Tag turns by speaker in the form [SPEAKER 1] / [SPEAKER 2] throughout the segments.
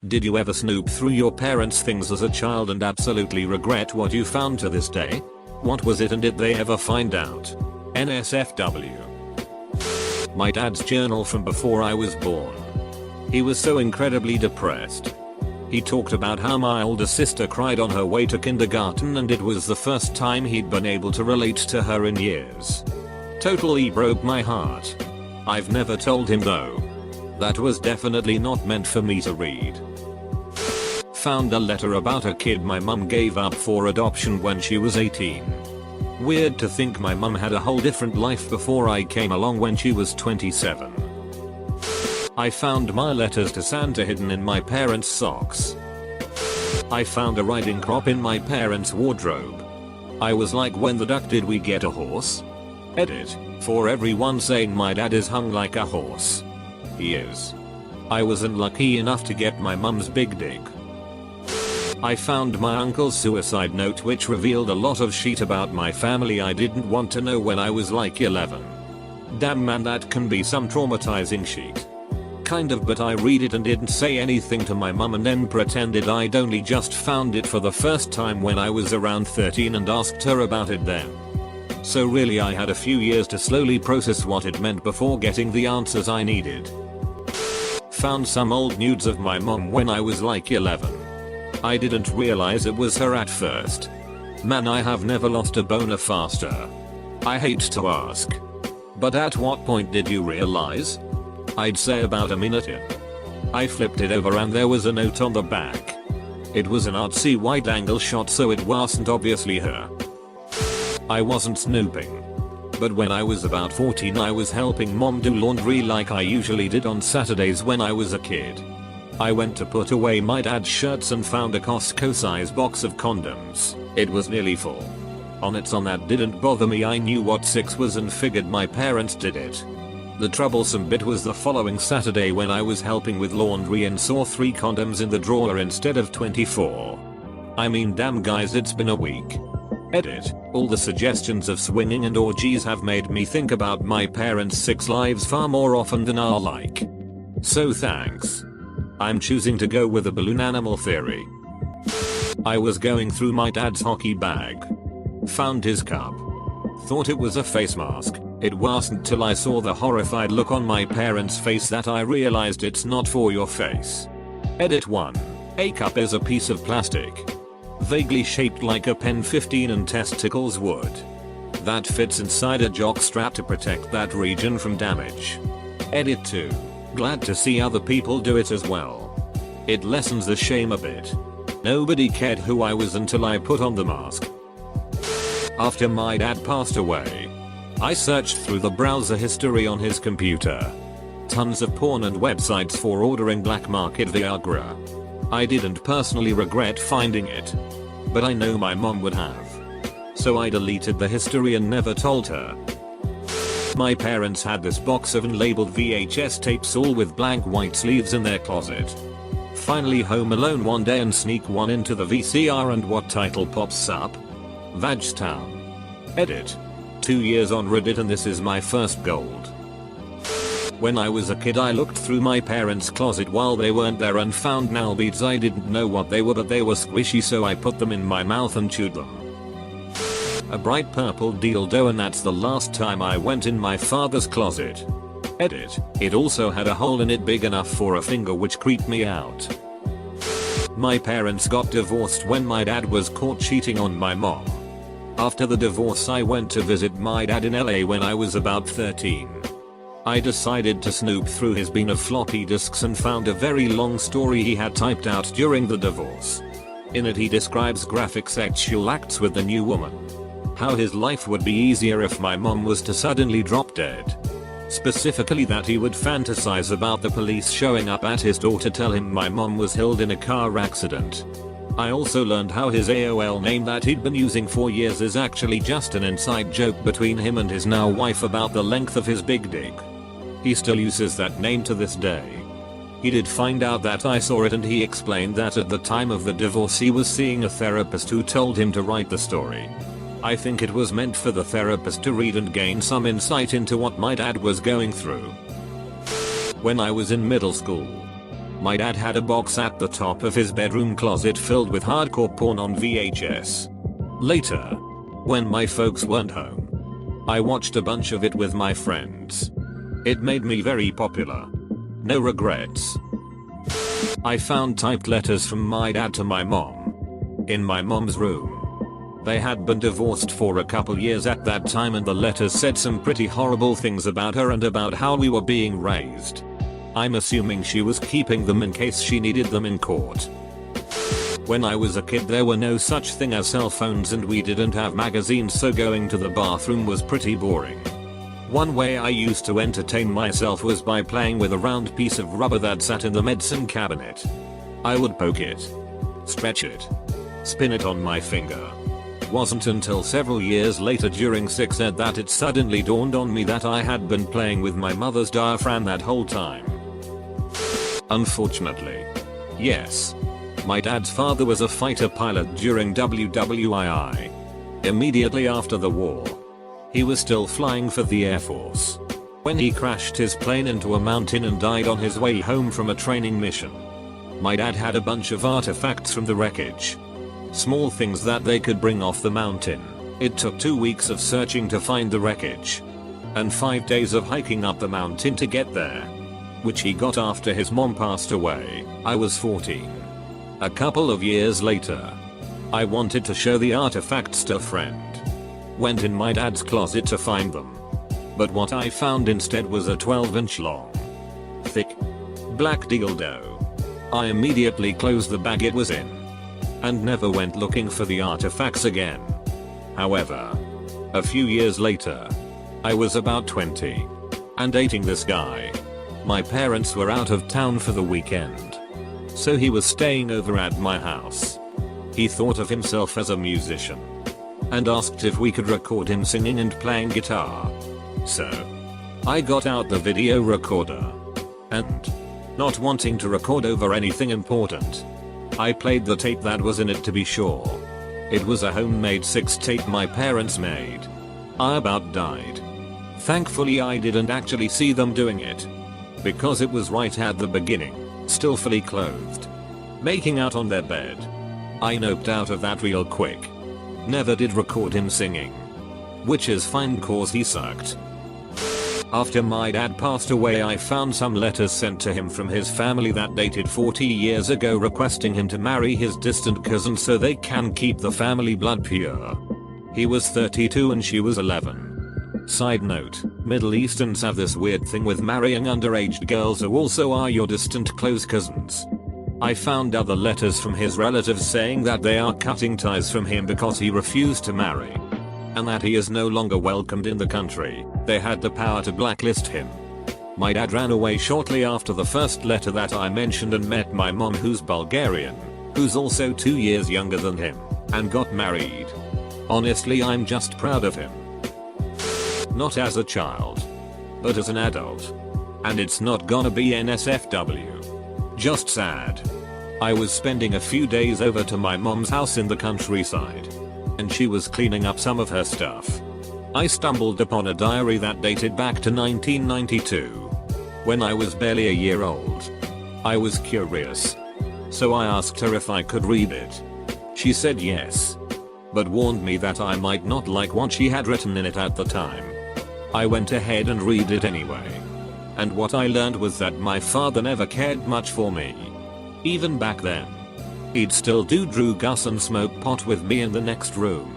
[SPEAKER 1] Did you ever snoop through your parents' things as a child and absolutely regret what you found to this day? What was it and did they ever find out? NSFW. My dad's journal from before I was born. He was so incredibly depressed. He talked about how my older sister cried on her way to kindergarten and it was the first time he'd been able to relate to her in years. Totally broke my heart. I've never told him though. That was definitely not meant for me to read. Found a letter about a kid my mum gave up for adoption when she was 18. Weird to think my mum had a whole different life before I came along when she was 27. I found my letters to Santa hidden in my parents' socks. I found a riding crop in my parents' wardrobe. I was like, when the duck did we get a horse? Edit. For everyone saying my dad is hung like a horse. He is. I wasn't lucky enough to get my mum's big dick. I found my uncle's suicide note which revealed a lot of shit about my family I didn't want to know when I was like 11. Damn man, that can be some traumatizing shit. Kind of, but I read it and didn't say anything to my mum and then pretended I'd only just found it for the first time when I was around 13 and asked her about it then. So really I had a few years to slowly process what it meant before getting the answers I needed. Found some old nudes of my mom when I was like 11. I didn't realize it was her at first. Man, I have never lost a boner faster. I hate to ask. But at what point did you realize? I'd say about a minute in. I flipped it over and there was a note on the back. It was an artsy wide angle shot so it wasn't obviously her. I wasn't snooping. But when I was about 14 I was helping mom do laundry like I usually did on Saturdays when I was a kid. I went to put away my dad's shirts and found a Costco size box of condoms. It was nearly full. On that didn't bother me, I knew what 6 was and figured my parents did it. The troublesome bit was the following Saturday when I was helping with laundry and saw 3 condoms in the drawer instead of 24. I mean, damn guys, it's been a week. Edit. All the suggestions of swinging and orgies have made me think about my parents' 6 lives far more often than I like. So thanks. I'm choosing to go with the balloon animal theory. I was going through my dad's hockey bag. Found his cup. Thought it was a face mask. It wasn't till I saw the horrified look on my parents' face that I realized it's not for your face. Edit 1. A cup is a piece of plastic. Vaguely shaped like a pen 15 and testicles would. That fits inside a jock strap to protect that region from damage. Edit 2. Glad to see other people do it as well. It lessens the shame a bit. Nobody cared who I was until I put on the mask. After my dad passed away, I searched through the browser history on his computer. Tons of porn and websites for ordering black market Viagra. I didn't personally regret finding it. But I know my mom would have. So I deleted the history and never told her. My parents had this box of unlabeled VHS tapes all with blank white sleeves in their closet. Finally home alone one day and sneak one into the VCR and what title pops up? Vagstown. Edit. 2 years on Reddit and this is my first gold. When I was a kid I looked through my parents' closet while they weren't there and found nail beads. I didn't know what they were but they were squishy so I put them in my mouth and chewed them. A bright purple dildo and that's the last time I went in my father's closet. Edit. It also had a hole in it big enough for a finger which creeped me out. My parents got divorced when my dad was caught cheating on my mom. After the divorce I went to visit my dad in LA when I was about 13. I decided to snoop through his bin of floppy disks and found a very long story he had typed out during the divorce. In it he describes graphic sexual acts with the new woman. How his life would be easier if my mom was to suddenly drop dead. Specifically that he would fantasize about the police showing up at his door to tell him my mom was killed in a car accident. I also learned how his AOL name that he'd been using for years is actually just an inside joke between him and his now wife about the length of his big dick. He still uses that name to this day. He did find out that I saw it and he explained that at the time of the divorce he was seeing a therapist who told him to write the story. I think it was meant for the therapist to read and gain some insight into what my dad was going through. When I was in middle school, My dad had a box at the top of his bedroom closet filled with hardcore porn on VHS. Later, when my folks weren't home, I watched a bunch of it with my friends. It made me very popular. No regrets. I found typed letters from my dad to my mom in my mom's room. They had been divorced for a couple years at that time, and the letters said some pretty horrible things about her and about how we were being raised. I'm assuming she was keeping them in case she needed them in court. When I was a kid, there were no such thing as cell phones and we didn't have magazines, so going to the bathroom was pretty boring. One way I used to entertain myself was by playing with a round piece of rubber that sat in the medicine cabinet. I would poke it, stretch it, spin it on my finger. Wasn't until several years later during sex ed that it suddenly dawned on me that I had been playing with my mother's diaphragm that whole time. Unfortunately. Yes. My dad's father was a fighter pilot during WWII. Immediately after the war. He was still flying for the Air Force when he crashed his plane into a mountain and died on his way home from a training mission. My dad had a bunch of artifacts from the wreckage. Small things that they could bring off the mountain. It took 2 weeks of searching to find the wreckage. And 5 days of hiking up the mountain to get there. Which he got after his mom passed away. I was 14. A couple of years later, I wanted to show the artifacts to a friend. Went in my dad's closet to find them. But what I found instead was a 12-inch long, thick, black dildo. I immediately closed the bag it was in. And never went looking for the artifacts again. However, a few years later, I was about 20. And dating this guy. My parents were out of town for the weekend. So he was staying over at my house. He thought of himself as a musician. And asked if we could record him singing and playing guitar. So, I got out the video recorder. And, not wanting to record over anything important, I played the tape that was in it to be sure. It was a homemade 6 tape my parents made. I about died. Thankfully I didn't actually see them doing it. Because it was right at the beginning, still fully clothed. Making out on their bed. I noped out of that real quick. Never did record him singing. Which is fine cause he sucked. After my dad passed away, I found some letters sent to him from his family that dated 40 years ago requesting him to marry his distant cousin so they can keep the family blood pure. He was 32 and she was 11. Side note, Middle Easterns have this weird thing with marrying underage girls who also are your distant close cousins. I found other letters from his relatives saying that they are cutting ties from him because he refused to marry. And that he is no longer welcomed in the country. They had the power to blacklist him. My dad ran away shortly after the first letter that I mentioned and met my mom, who's Bulgarian, who's also 2 years younger than him, and got married. Honestly, I'm just proud of him. Not as a child, but as an adult. And it's not gonna be NSFW. Just sad. I was spending a few days over to my mom's house in the countryside. And she was cleaning up some of her stuff. I stumbled upon a diary that dated back to 1992. When I was barely a year old. I was curious. So I asked her if I could read it. She said yes. But warned me that I might not like what she had written in it at the time. I went ahead and read it anyway. And what I learned was that my father never cared much for me. Even back then. He'd still do Drew Gus and smoke pot with me in the next room.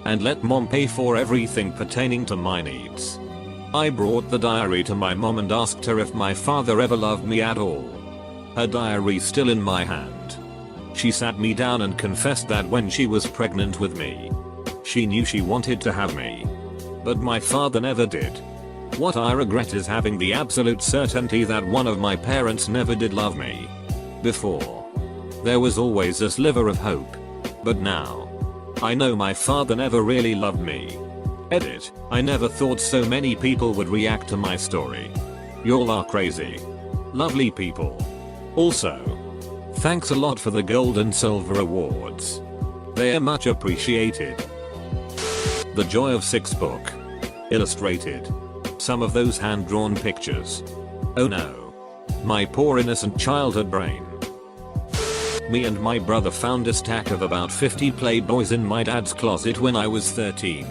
[SPEAKER 1] And let mom pay for everything pertaining to my needs. I brought the diary to my mom and asked her if my father ever loved me at all. Her diary still in my hand. She sat me down and confessed that when she was pregnant with me, she knew she wanted to have me. But my father never did. What I regret is having the absolute certainty that one of my parents never did love me. Before. There was always a sliver of hope. But now. I know my father never really loved me. Edit. I never thought so many people would react to my story. Y'all are crazy. Lovely people. Also. Thanks a lot for the gold and silver awards. They are much appreciated. The Joy of Six book. Illustrated. Some of those hand-drawn pictures. Oh no. My poor innocent childhood brain. Me and my brother found a stack of about 50 Playboys in my dad's closet when I was 13.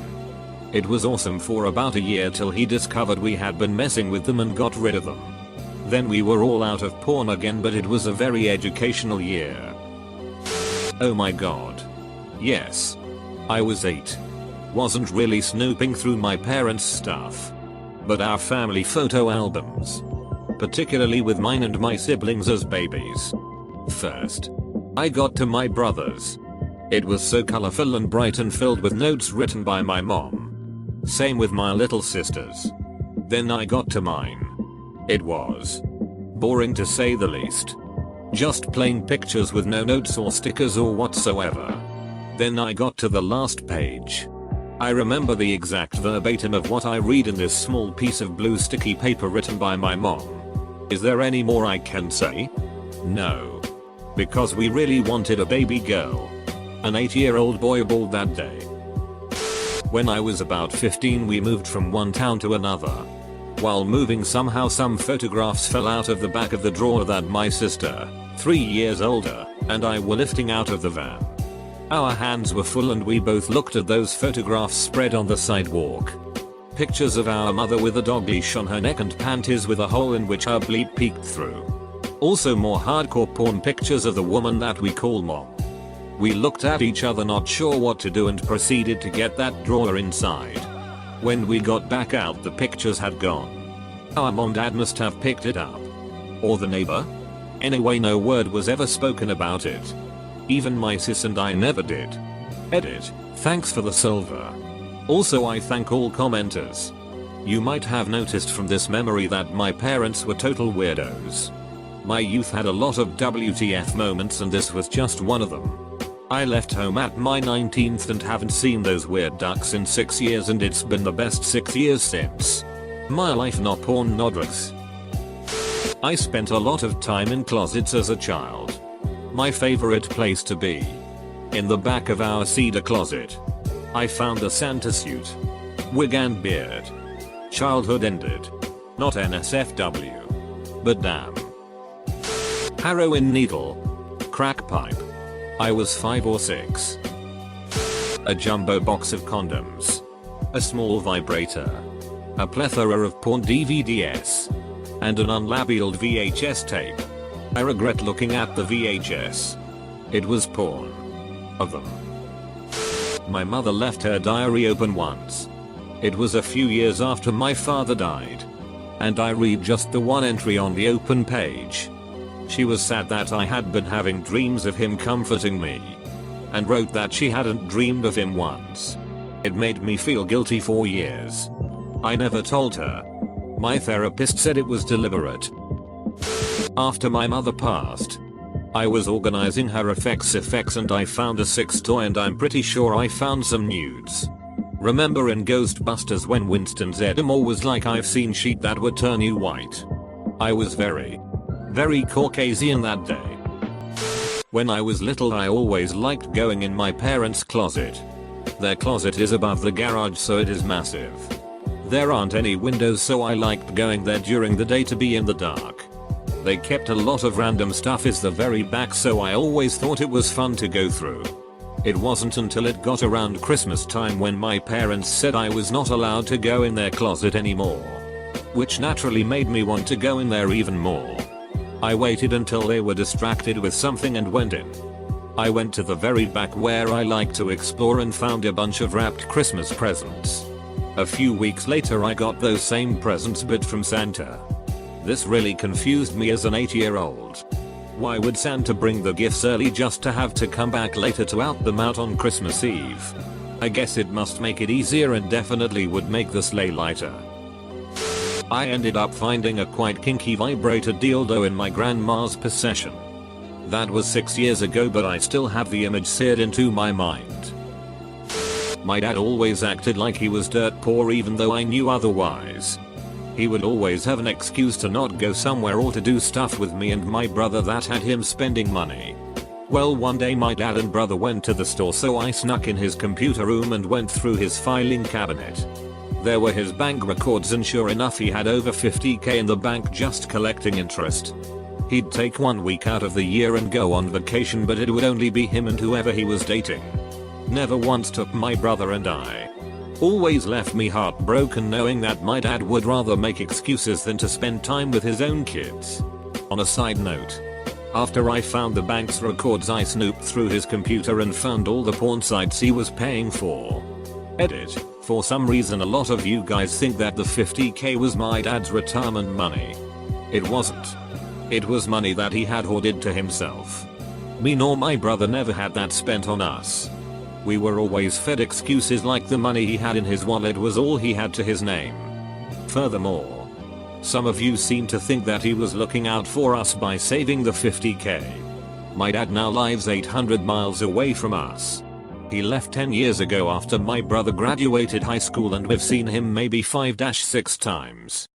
[SPEAKER 1] It was awesome for about a year till he discovered we had been messing with them and got rid of them. Then we were all out of porn again, but it was a very educational year. Oh my god. Yes. I was 8. Wasn't really snooping through my parents' stuff, but our family photo albums. Particularly with mine and my siblings as babies. First, I got to my brother's. It was so colorful and bright and filled with notes written by my mom. Same with my little sisters. Then I got to mine. It was boring to say the least. Just plain pictures with no notes or stickers or whatsoever. Then I got to the last page. I remember the exact verbatim of what I read in this small piece of blue sticky paper written by my mom. Is there any more I can say? No. Because we really wanted a baby girl. An 8-year-old boy bald that day. When I was about 15 we moved from one town to another. While moving somehow some photographs fell out of the back of the drawer that my sister, 3 years older, and I were lifting out of the van. Our hands were full and we both looked at those photographs spread on the sidewalk. Pictures of our mother with a dog leash on her neck and panties with a hole in which her bleep peeked through. Also more hardcore porn pictures of the woman that we call mom. We looked at each other not sure what to do and proceeded to get that drawer inside. When we got back out the pictures had gone. Our mom dad must have picked it up. Or the neighbor? Anyway no word was ever spoken about it. Even my sis and I never did. Edit. Thanks for the silver. Also I thank all commenters. You might have noticed from this memory that my parents were total weirdos. My youth had a lot of WTF moments and this was just one of them. I left home at my 19th and haven't seen those weird ducks in 6 years and it's been the best 6 years since. My life no porn no drugs. I spent a lot of time in closets as a child. My favorite place to be. In the back of our cedar closet. I found a Santa suit. Wig and beard. Childhood ended. Not NSFW. But damn. Heroin needle. Crack pipe. I was 5 or 6. A jumbo box of condoms. A small vibrator. A plethora of porn DVDs. And an unlabeled VHS tape. I regret looking at the VHS. It was porn. Of them. My mother left her diary open once. It was a few years after my father died. And I read just the one entry on the open page. She was sad that I had been having dreams of him comforting me. And wrote that she hadn't dreamed of him once. It made me feel guilty for years. I never told her. My therapist said it was deliberate. After my mother passed, I was organizing her effects and I found a sex toy and I'm pretty sure I found some nudes. Remember in Ghostbusters when Winston Zeddemore was like I've seen sheet that would turn you white. I was very Caucasian that day. When I was little I always liked going in my parents' closet. Their closet is above the garage so it is massive. There aren't any windows so I liked going there during the day to be in the dark. They kept a lot of random stuff is the very back so I always thought it was fun to go through. It wasn't until it got around Christmas time when my parents said I was not allowed to go in their closet anymore. Which naturally made me want to go in there even more. I waited until they were distracted with something and went in. I went to the very back where I like to explore and found a bunch of wrapped Christmas presents. A few weeks later I got those same presents but from Santa. This really confused me as an 8-year-old. Why would Santa bring the gifts early just to have to come back later to out them out on Christmas Eve? I guess it must make it easier and definitely would make the sleigh lighter. I ended up finding a quite kinky vibrator dildo in my grandma's possession. That was 6 years ago but I still have the image seared into my mind. My dad always acted like he was dirt poor even though I knew otherwise. He would always have an excuse to not go somewhere or to do stuff with me and my brother that had him spending money. Well one day my dad and brother went to the store so I snuck in his computer room and went through his filing cabinet. There were his bank records and sure enough he had over 50k in the bank just collecting interest. He'd take 1 week out of the year and go on vacation, but it would only be him and whoever he was dating. Never once took my brother and I. Always left me heartbroken knowing that my dad would rather make excuses than to spend time with his own kids. On a side note, after I found the bank's records I snooped through his computer and found all the porn sites he was paying for. Edit. For some reason a lot of you guys think that the 50k was my dad's retirement money. It wasn't. It was money that he had hoarded to himself. Me nor my brother never had that spent on us. We were always fed excuses like the money he had in his wallet was all he had to his name. Furthermore, some of you seem to think that he was looking out for us by saving the 50k. My dad now lives 800 miles away from us. He left 10 years ago after my brother graduated high school and we've seen him maybe 5-6 times.